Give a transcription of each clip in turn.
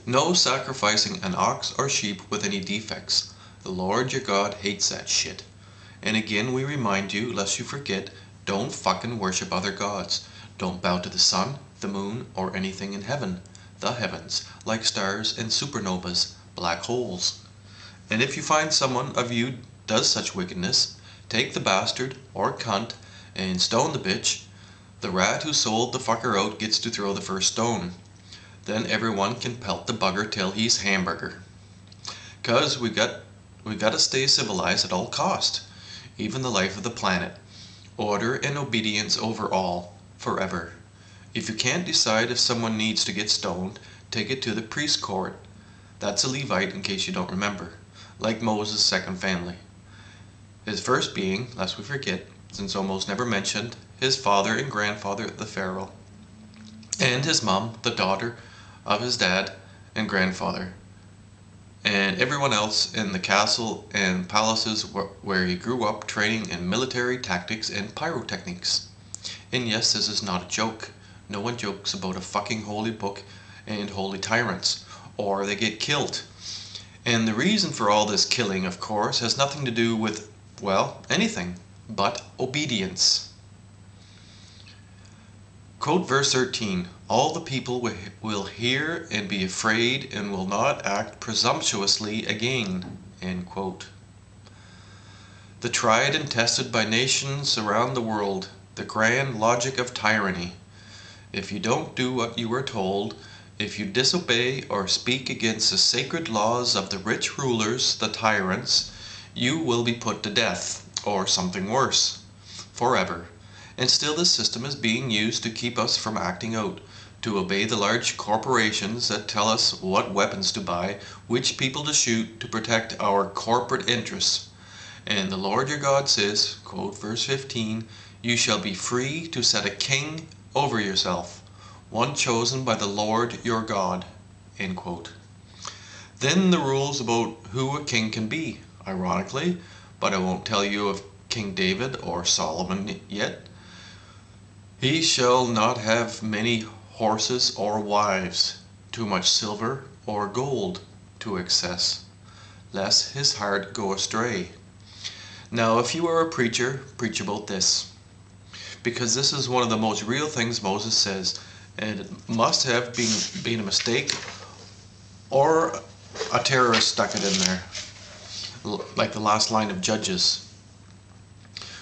No sacrificing an ox or sheep with any defects. The Lord your God hates that shit. And again we remind you, lest you forget, don't fucking worship other gods. Don't bow to the sun, the moon, or anything in heaven, the heavens, like stars and supernovas, black holes. And if you find someone of you does such wickedness, take the bastard, or cunt, and stone the bitch. The rat who sold the fucker out gets to throw the first stone. Then everyone can pelt the bugger till he's hamburger. 'Cause we gotta stay civilized at all cost, even the life of the planet. Order and obedience over all, forever. If you can't decide if someone needs to get stoned, take it to the priest court. That's a Levite, in case you don't remember, like Moses' second family. His first being, lest we forget, since almost never mentioned, his father and grandfather, the Pharaoh, and his mom, the daughter of his dad and grandfather, and everyone else in the castle and palaces where he grew up training in military tactics and pyrotechnics. And yes, this is not a joke. No one jokes about a fucking holy book and holy tyrants, or they get killed. And the reason for all this killing, of course, has nothing to do with, well, anything but obedience. Quote verse 13, all the people will hear and be afraid and will not act presumptuously again. End quote. The tried and tested by nations around the world, the grand logic of tyranny. If you don't do what you are told, if you disobey or speak against the sacred laws of the rich rulers, the tyrants, you will be put to death, or something worse, forever. And still this system is being used to keep us from acting out, to obey the large corporations that tell us what weapons to buy, which people to shoot to protect our corporate interests. And the Lord your God says, quote verse 15, you shall be free to set a king over yourself, one chosen by the Lord your God. End quote. Then the rules about who a king can be, ironically, but I won't tell you of King David or Solomon yet. He shall not have many horses or wives, too much silver or gold to excess, lest his heart go astray. Now if you are a preacher, preach about this, because this is one of the most real things Moses says, and it must have been a mistake or a terrorist stuck it in there, like the last line of Judges.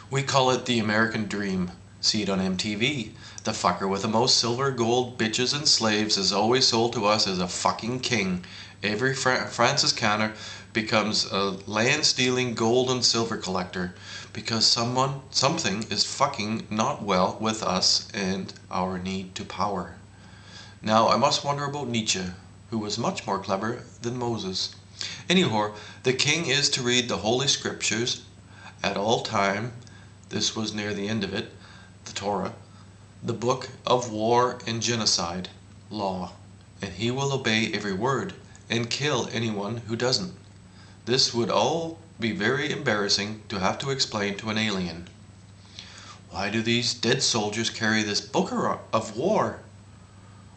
We call it the American dream. See it on MTV. The fucker with the most silver, gold, bitches and slaves is always sold to us as a fucking king. Every Franciscaner becomes a land-stealing gold and silver collector because something is fucking not well with us and our need to power. Now I must wonder about Nietzsche, who was much more clever than Moses. Anyhow, the king is to read the Holy Scriptures at all time. This was near the end of it. The Torah, the book of war and genocide, law, and he will obey every word and kill anyone who doesn't. This would all be very embarrassing to have to explain to an alien. Why do these dead soldiers carry this book of war?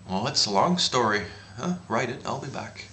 Well, it's a long story. Write it, I'll be back.